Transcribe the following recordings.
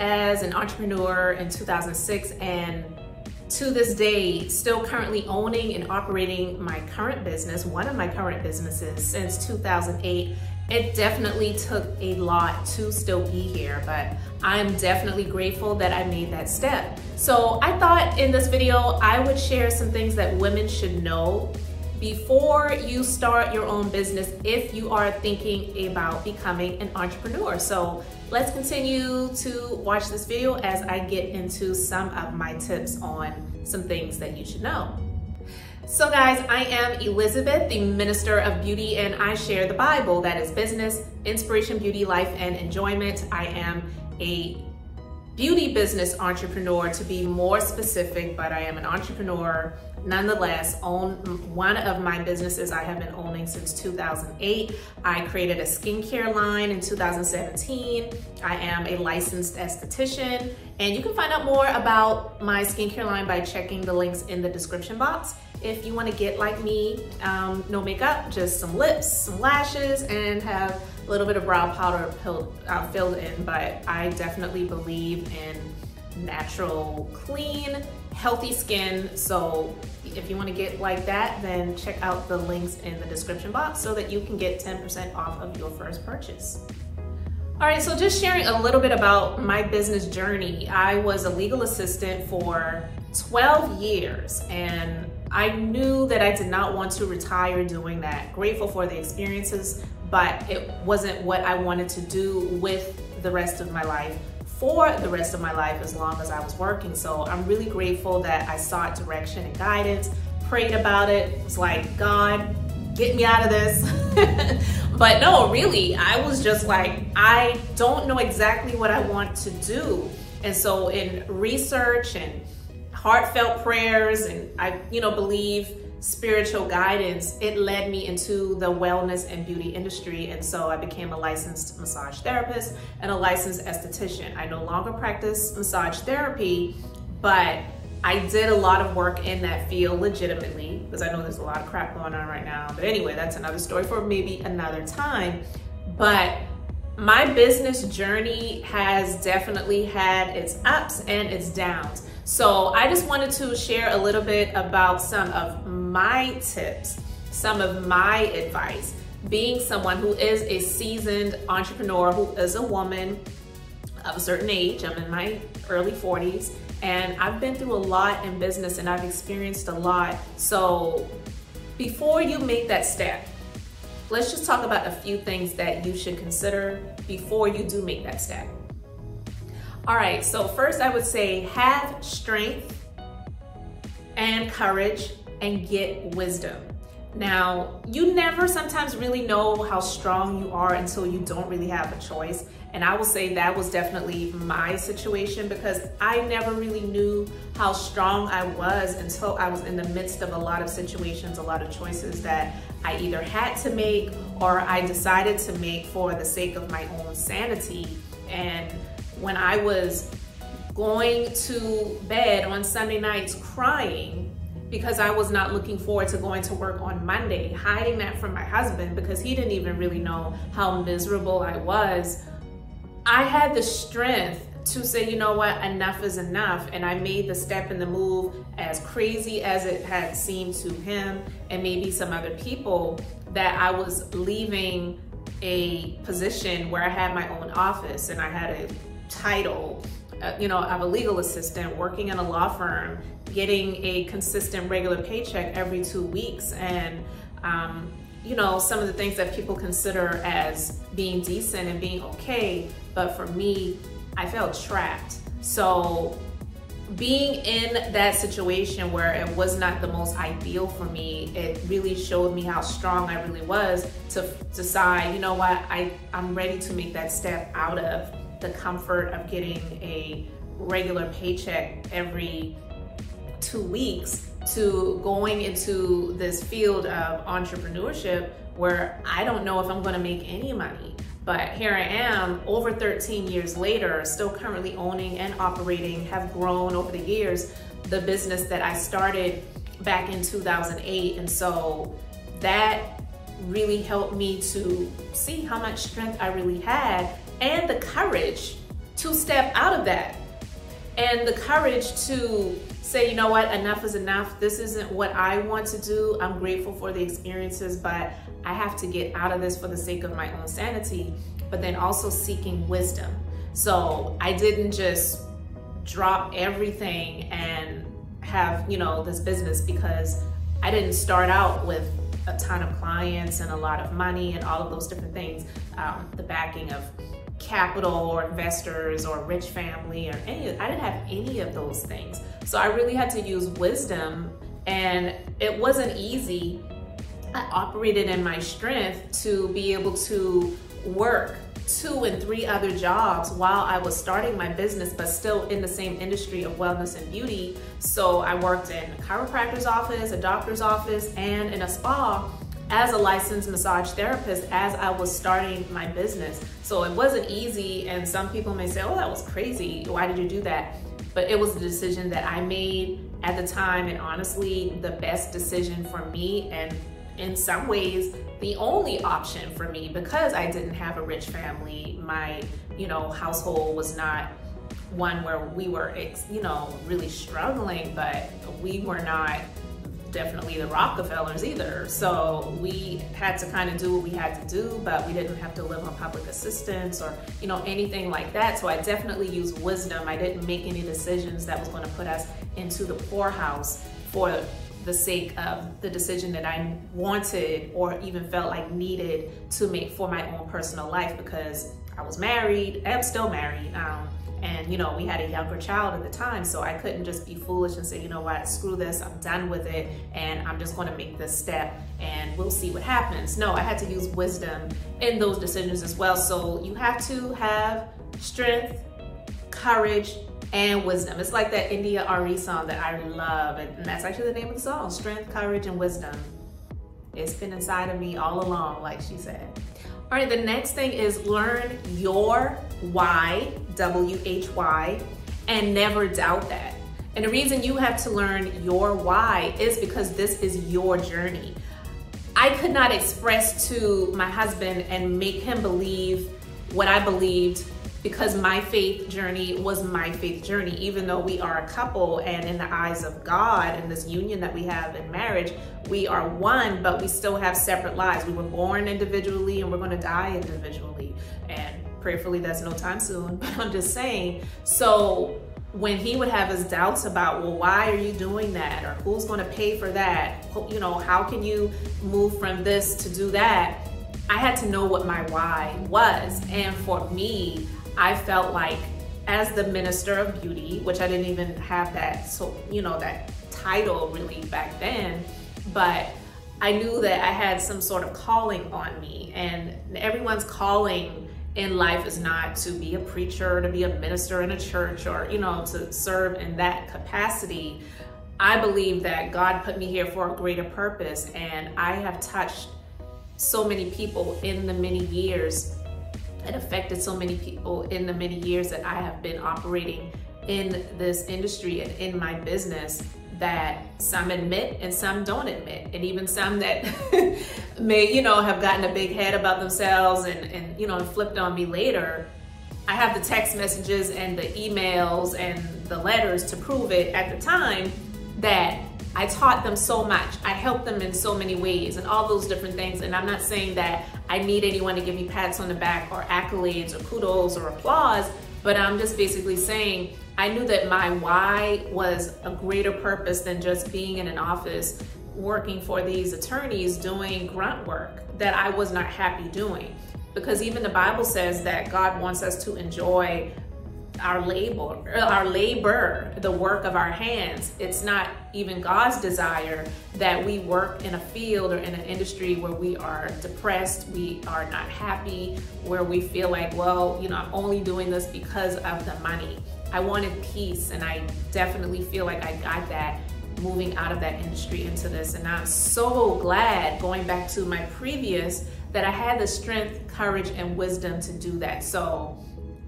as an entrepreneur in 2006, and to this day, still currently owning and operating my current business, one of my current businesses, since 2008. It definitely took a lot to still be here, but I'm definitely grateful that I made that step. So I thought in this video, I would share some things that women should know before you start your own business if you are thinking about becoming an entrepreneur. So let's continue to watch this video as I get into some of my tips on some things that you should know. So guys, I am Elizabeth, the Minister of Beauty, and I share the Bible, that is business, inspiration, beauty, life, and enjoyment. I am a beauty business entrepreneur, to be more specific, but I am an entrepreneur nonetheless. Own one of my businesses I have been owning since 2008. I created a skincare line in 2017. I am a licensed esthetician, and you can find out more about my skincare line by checking the links in the description box. If you want to get like me, no makeup, just some lips, some lashes, and have a little bit of brow powder filled in, but I definitely believe in natural, clean, healthy skin. So if you want to get like that, then check out the links in the description box so that you can get 10% off of your first purchase. All right, so just sharing a little bit about my business journey. I was a legal assistant for 12 years, and I knew that I did not want to retire doing that. Grateful for the experiences, but it wasn't what I wanted to do with the rest of my life, for the rest of my life, as long as I was working. So I'm really grateful that I sought direction and guidance, prayed about it, was like, God, get me out of this. But no, really, I was just like, I don't know exactly what I want to do. And so in research and heartfelt prayers, and I believe spiritual guidance, it led me into the wellness and beauty industry. And so I became a licensed massage therapist and a licensed esthetician. I no longer practice massage therapy, but I did a lot of work in that field legitimately, because I know there's a lot of crap going on right now. But anyway, that's another story for maybe another time. But my business journey has definitely had its ups and its downs. So I just wanted to share a little bit about some of my tips, some of my advice, being someone who is a seasoned entrepreneur, who is a woman of a certain age. I'm in my early 40s, and I've been through a lot in business, and I've experienced a lot. So before you make that step, let's just talk about a few things that you should consider before you do make that step. All right, so first I would say have strength and courage and get wisdom. Now, you never sometimes really know how strong you are until you don't really have a choice. And I will say that was definitely my situation, because I never really knew how strong I was until I was in the midst of a lot of situations, a lot of choices that I either had to make or I decided to make for the sake of my own sanity. And when I was going to bed on Sunday nights crying because I was not looking forward to going to work on Monday, hiding that from my husband because he didn't even really know how miserable I was, I had the strength to say, you know what, enough is enough. And I made the step and the move, as crazy as it had seemed to him and maybe some other people, that I was leaving a position where I had my own office and I had a title, of a legal assistant working in a law firm, getting a consistent regular paycheck every 2 weeks. And, some of the things that people consider as being decent and being okay. But for me, I felt trapped. So being in that situation where it was not the most ideal for me, it really showed me how strong I really was to decide, you know what, I'm ready to make that step out of the comfort of getting a regular paycheck every 2 weeks to going into this field of entrepreneurship where I don't know if I'm gonna make any money. But here I am, over 13 years later, still currently owning and operating, have grown over the years, the business that I started back in 2008. And so that really helped me to see how much strength I really had and the courage to step out of that, and the courage to say, you know what, enough is enough. This isn't what I want to do. I'm grateful for the experiences, but I have to get out of this for the sake of my own sanity, but then also seeking wisdom. So I didn't just drop everything and have, you know, this business, because I didn't start out with a ton of clients and a lot of money and all of those different things, the backing of capital or investors or rich family or I didn't have any of those things. So I really had to use wisdom, and it wasn't easy. I operated in my strength to be able to work 2 and 3 other jobs while I was starting my business, but still in the same industry of wellness and beauty. So I worked in a chiropractor's office, a doctor's office, and in a spa as a licensed massage therapist as I was starting my business. So it wasn't easy, and some people may say, oh, that was crazy. Why did you do that? But it was a decision that I made at the time, and honestly, the best decision for me, and in some ways, the only option for me, because I didn't have a rich family. My, you know, household was not one where we were, you know, really struggling, but we were not definitely the Rockefellers either. So we had to kind of do what we had to do, but we didn't have to live on public assistance or, you know, anything like that. So I definitely used wisdom. I didn't make any decisions that was going to put us into the poorhouse for the sake of the decision that I wanted or even felt like needed to make for my own personal life, because I was married, I'm still married, and you know, we had a younger child at the time, so I couldn't just be foolish and say, you know what, screw this, I'm done with it, and I'm just going to make this step and we'll see what happens. No, I had to use wisdom in those decisions as well. So you have to have strength, courage, and wisdom. It's like that India Ari song that I love, and that's actually the name of the song, Strength, Courage, and Wisdom. It's been inside of me all along, like she said. All right, the next thing is learn your why, W-H-Y, and never doubt that. And the reason you have to learn your why is because this is your journey. I could not express to my husband and make him believe what I believed, because my faith journey was my faith journey. Even though we are a couple, and in the eyes of God and this union that we have in marriage, we are one, but we still have separate lives. We were born individually and we're gonna die individually. And prayerfully that's no time soon, but I'm just saying. So when he would have his doubts about, well, why are you doing that? Or who's gonna pay for that? You know, how can you move from this to do that? I had to know what my why was. And for me, I felt like, as the minister of beauty, which I didn't even have that, so you know, that title really back then, but I knew that I had some sort of calling on me, and everyone's calling in life is not to be a preacher, to be a minister in a church, or you know, to serve in that capacity. I believe that God put me here for a greater purpose, and I have touched so many people in the many years. It affected so many people in the many years that I have been operating in this industry and in my business, that some admit and some don't admit. And even some that may, you know, have gotten a big head about themselves and you know, flipped on me later. I have the text messages and the emails and the letters to prove it at the time that I taught them so much. I helped them in so many ways and all those different things. And I'm not saying that I need anyone to give me pats on the back or accolades or kudos or applause, but I'm just basically saying I knew that my why was a greater purpose than just being in an office working for these attorneys doing grunt work that I was not happy doing. Because even the Bible says that God wants us to enjoy our labor, the work of our hands. It's not even God's desire that we work in a field or in an industry where we are depressed, we are not happy, where we feel like, well, you know, I'm only doing this because of the money. I wanted peace, and I definitely feel like I got that moving out of that industry into this. And I'm so glad, going back to my previous, that I had the strength, courage, and wisdom to do that. So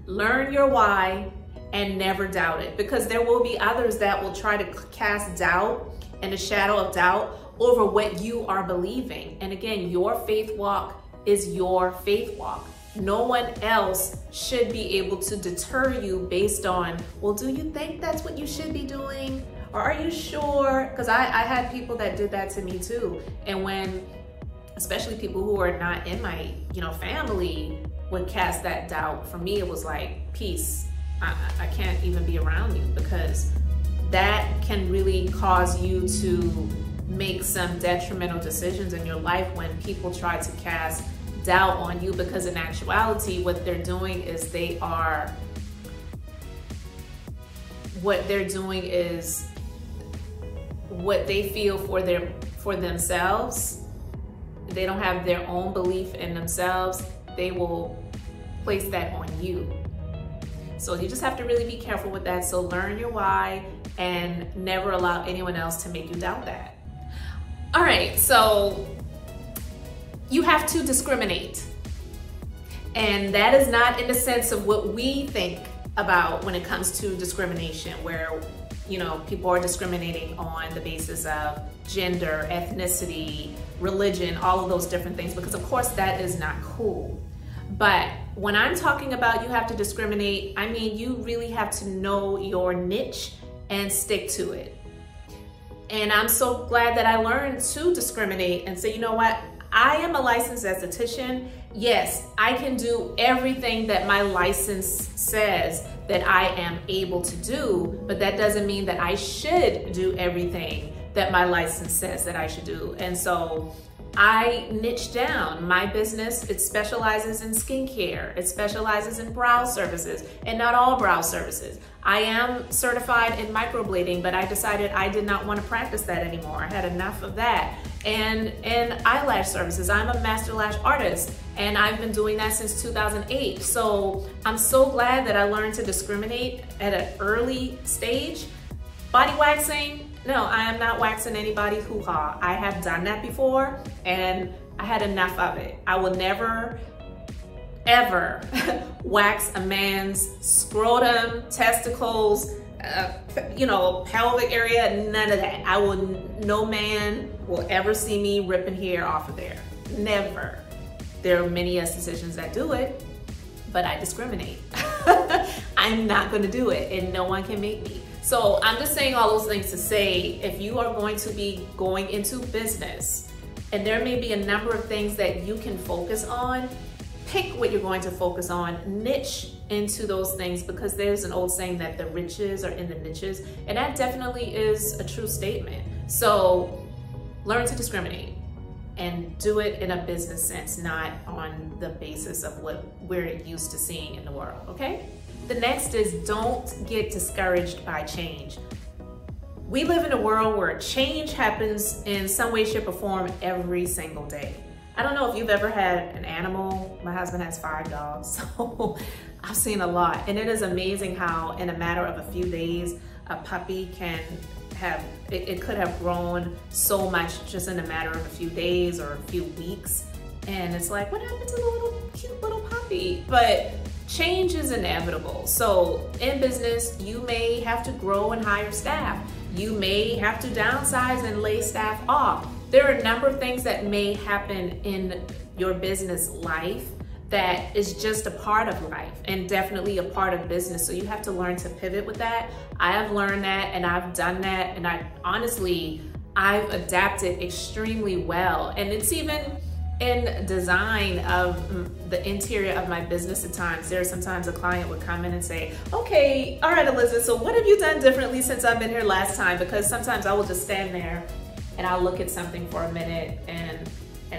learn your why and never doubt it, because there will be others that will try to cast doubt and a shadow of doubt over what you are believing. And again, your faith walk is your faith walk. No one else should be able to deter you based on, well, do you think that's what you should be doing? Or are you sure? Because I had people that did that to me too. And when, especially people who are not in my, family would cast that doubt, for me, it was like, peace. I can't even be around you, because that can really cause you to make some detrimental decisions in your life when people try to cast doubt on you, because in actuality, what they're doing is what they feel for themselves. They don't have their own belief in themselves. They will place that on you. So you just have to really be careful with that. So learn your why and never allow anyone else to make you doubt that. All right, so you have to discriminate. And that is not in the sense of what we think about when it comes to discrimination, where people are discriminating on the basis of gender, ethnicity, religion, all of those different things, because of course that is not cool. But when I'm talking about you have to discriminate, I mean you really have to know your niche and stick to it. And I'm so glad that I learned to discriminate and say, you know what? I am a licensed esthetician. Yes, I can do everything that my license says that I am able to do, but that doesn't mean that I should do everything that my license says that I should do. And so I niche down. My business, it specializes in skincare. It specializes in brow services, and not all brow services. I am certified in microblading, but I decided I did not want to practice that anymore. I had enough of that. And eyelash services. I'm a master lash artist, and I've been doing that since 2008. So I'm so glad that I learned to discriminate at an early stage. Body waxing, no, I am not waxing anybody's hoo-ha. I have done that before, and I had enough of it. I will never, ever wax a man's scrotum, testicles, pelvic area, none of that. No man will ever see me ripping hair off of there. Never. There are many estheticians that do it, but I discriminate. I'm not gonna do it, and no one can make me. So I'm just saying all those things to say, if you are going to be going into business, and there may be a number of things that you can focus on, pick what you're going to focus on, niche into those things, because there's an old saying that the riches are in the niches, and that definitely is a true statement. So learn to discriminate and do it in a business sense, not on the basis of what we're used to seeing in the world, okay? The next is don't get discouraged by change. We live in a world where change happens in some way, shape, or form every single day. I don't know if you've ever had an animal. My husband has 5 dogs, so I've seen a lot. And it is amazing how in a matter of a few days, a puppy can have, it could have grown so much just in a matter of a few days or a few weeks. And it's like, what happened to the little cute little puppy? But change is inevitable. So in business, you may have to grow and hire staff. You may have to downsize and lay staff off. There are a number of things that may happen in your business life that is just a part of life and definitely a part of business. So you have to learn to pivot with that. I have learned that, and I've done that, and I've adapted extremely well. And it's even in design of the interior of my business at times. There are sometimes a client would come in and say, okay, all right, Elizabeth, so what have you done differently since I've been here last time? Because sometimes I will just stand there and I'll look at something for a minute and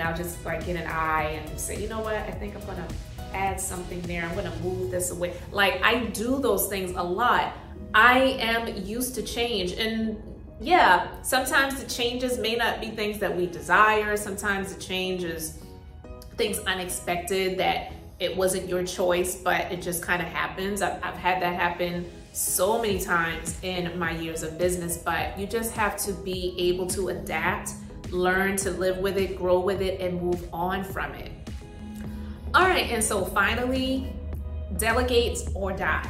I'll just like get an eye and say, you know what, I think I'm gonna add something there. I'm gonna move this away. Like, I do those things a lot. I am used to change, and yeah, sometimes the changes may not be things that we desire. Sometimes the change is things unexpected, that it wasn't your choice, but it just kind of happens. I've had that happen so many times in my years of business, but you just have to be able to adapt, learn to live with it, grow with it, and move on from it. All right, and so finally, delegate or die.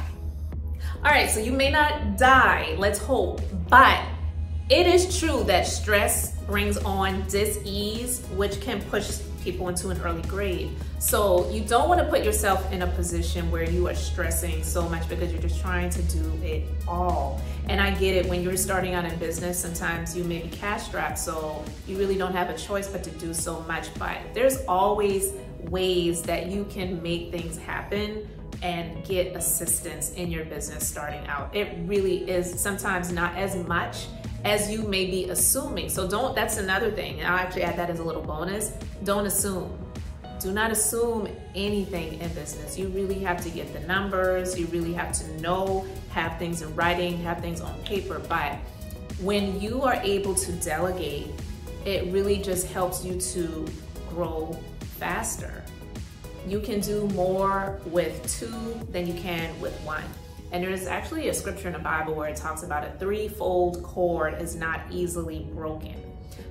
All right, so you may not die, let's hope, but it is true that stress brings on dis-ease, which can push people into an early grade. So you don't want to put yourself in a position where you are stressing so much because you're just trying to do it all. And I get it, when you're starting out in business, sometimes you may be cash strapped, so you really don't have a choice but to do so much. But there's always ways that you can make things happen and get assistance in your business starting out. It really is sometimes not as much as you may be assuming. So that's another thing. And I'll actually add that as a little bonus. Don't assume. Do not assume anything in business. You really have to get the numbers. You really have to know, have things in writing, have things on paper. But when you are able to delegate, it really just helps you to grow faster. You can do more with 2 than you can with 1. And there's actually a scripture in the Bible where it talks about a 3-fold cord is not easily broken.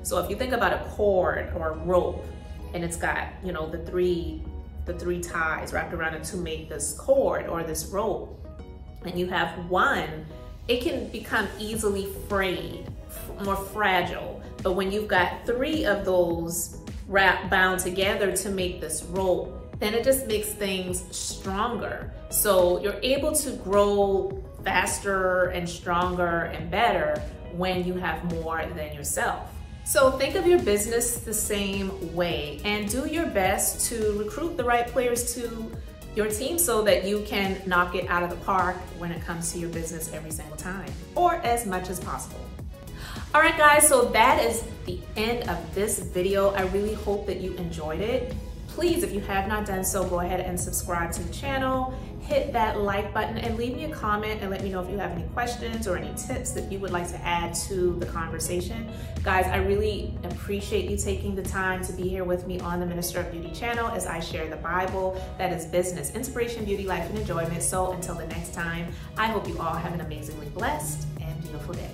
So if you think about a cord or a rope, and it's got, you know, the three ties wrapped around it to make this cord or this rope, and you have 1, it can become easily frayed, more fragile. But when you've got 3 of those bound together to make this rope, then it just makes things stronger. So you're able to grow faster and stronger and better when you have more than yourself. So think of your business the same way and do your best to recruit the right players to your team so that you can knock it out of the park when it comes to your business every single time, or as much as possible. All right, guys, so that is the end of this video. I really hope that you enjoyed it. Please, if you have not done so, go ahead and subscribe to the channel, hit that like button, and leave me a comment and let me know if you have any questions or any tips that you would like to add to the conversation. Guys, I really appreciate you taking the time to be here with me on the Minister of Beauty channel as I share the Bible that is business, inspiration, beauty, life, and enjoyment. So until the next time, I hope you all have an amazingly blessed and beautiful day.